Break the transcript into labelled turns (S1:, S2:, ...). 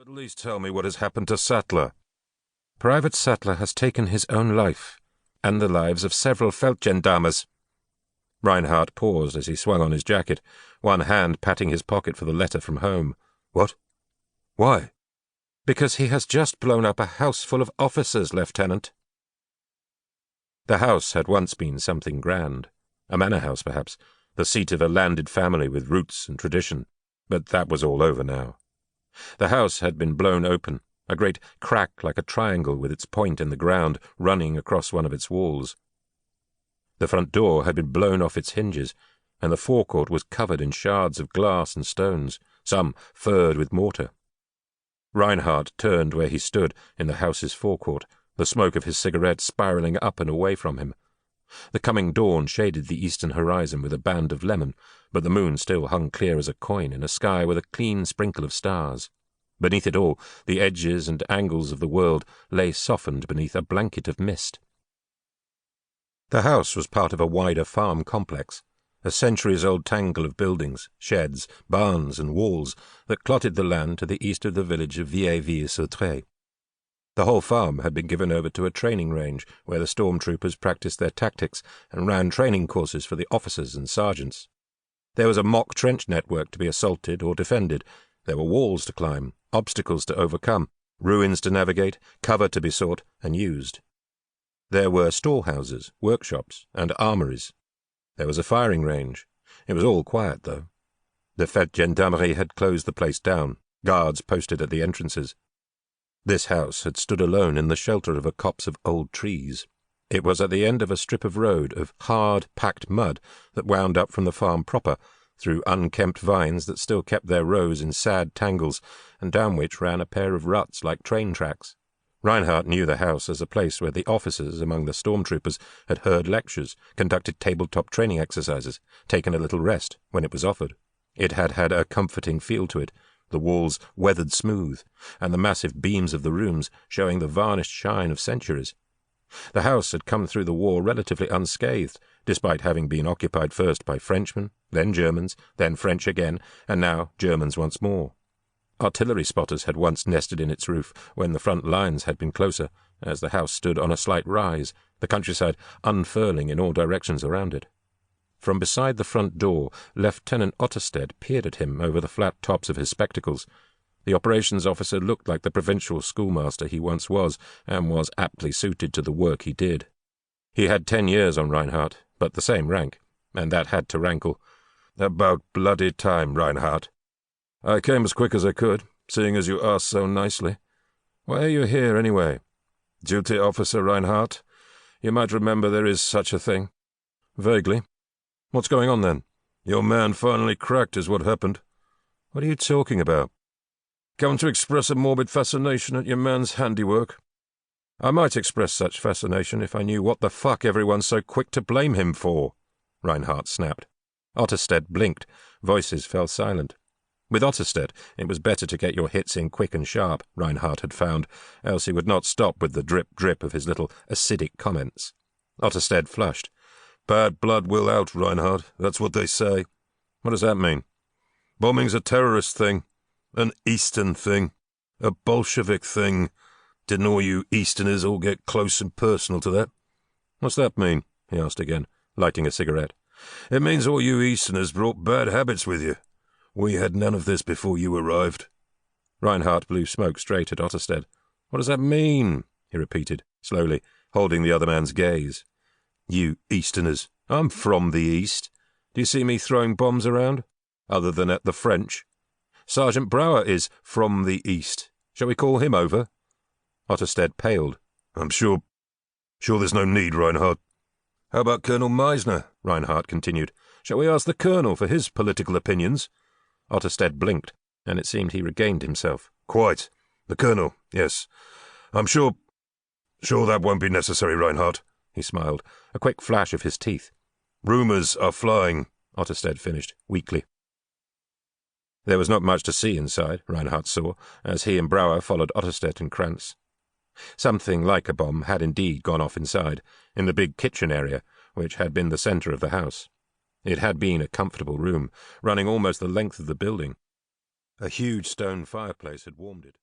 S1: At least tell me what has happened to Sattler. Private Sattler has taken his own life, and the lives of several Feldgendarmes. Reinhardt paused as he swung on his jacket, one hand patting his pocket for the letter from home. What? Why? Because he has just blown up a house full of officers, Lieutenant. The house had once been something grand. A manor house, perhaps, the seat of a landed family with roots and tradition. But that was all over now. The house had been blown open, a great crack like a triangle with its point in the ground running across one of its walls. The front door had been blown off its hinges, and the forecourt was covered in shards of glass and stones, some furred with mortar. Reinhardt turned where he stood in the house's forecourt, the smoke of his cigarette spiralling up and away from him. The coming dawn shaded the eastern horizon with a band of lemon, but the moon still hung clear as a coin in a sky with a clean sprinkle of stars. Beneath it all, the edges and angles of the world lay softened beneath a blanket of mist. The house was part of a wider farm complex, a centuries-old tangle of buildings, sheds, barns and walls that clotted the land to the east of the village of Vieilleville-sur-Tray. The whole farm had been given over to a training range where the stormtroopers practiced their tactics and ran training courses for the officers and sergeants. There was a mock trench network to be assaulted or defended. There were walls to climb, obstacles to overcome, ruins to navigate, cover to be sought and used. There were storehouses, workshops, and armories. There was a firing range. It was all quiet, though. The Feldgendarmerie had closed the place down, guards posted at the entrances. This house had stood alone in the shelter of a copse of old trees. It was at the end of a strip of road of hard, packed mud that wound up from the farm proper, through unkempt vines that still kept their rows in sad tangles, and down which ran a pair of ruts like train tracks. Reinhardt knew the house as a place where the officers among the stormtroopers had heard lectures, conducted tabletop training exercises, taken a little rest when it was offered. It had had a comforting feel to it, the walls weathered smooth, and the massive beams of the rooms showing the varnished shine of centuries. The house had come through the war relatively unscathed, despite having been occupied first by Frenchmen, then Germans, then French again, and now Germans once more. Artillery spotters had once nested in its roof when the front lines had been closer, as the house stood on a slight rise, the countryside unfurling in all directions around it. From beside the front door, Lieutenant Otterstedt peered at him over the flat tops of his spectacles. The operations officer looked like the provincial schoolmaster he once was, and was aptly suited to the work he did. He had 10 years on Reinhardt, but the same rank, and that had to rankle. About bloody time, Reinhardt. I came as quick as I could, seeing as you asked so nicely. Why are you here, anyway? Duty officer Reinhardt? You might remember there is such a thing. Vaguely. What's going on, then? Your man finally cracked is what happened. What are you talking about? Come to express a morbid fascination at your man's handiwork. I might express such fascination if I knew what the fuck everyone's so quick to blame him for, Reinhardt snapped. Otterstedt blinked. Voices fell silent. With Otterstedt, it was better to get your hits in quick and sharp, Reinhardt had found, else he would not stop with the drip-drip of his little acidic comments. Otterstedt flushed. Bad blood will out, Reinhardt. That's what they say. What does that mean? Bombing's a terrorist thing. An Eastern thing. A Bolshevik thing. Didn't all you Easterners all get close and personal to that? What's that mean? He asked again, lighting a cigarette. It means all you Easterners brought bad habits with you. We had none of this before you arrived. Reinhardt blew smoke straight at Otterstedt. What does that mean? He repeated, slowly, holding the other man's gaze. You Easterners. I'm from the East. Do you see me throwing bombs around? Other than at the French. Sergeant Brouwer is from the East. Shall we call him over? Otterstedt paled. I'm sure there's no need, Reinhardt. How about Colonel Meisner? Reinhardt continued. Shall we ask the Colonel for his political opinions? Otterstedt blinked, and it seemed he regained himself. Quite. The Colonel, yes. I'm sure that won't be necessary, Reinhardt, he smiled, a quick flash of his teeth. Rumours are flying, Otterstedt finished, weakly. There was not much to see inside, Reinhardt saw, as he and Brouwer followed Otterstedt and Krantz. Something like a bomb had indeed gone off inside, in the big kitchen area, which had been the centre of the house. It had been a comfortable room, running almost the length of the building. A huge stone fireplace had warmed it.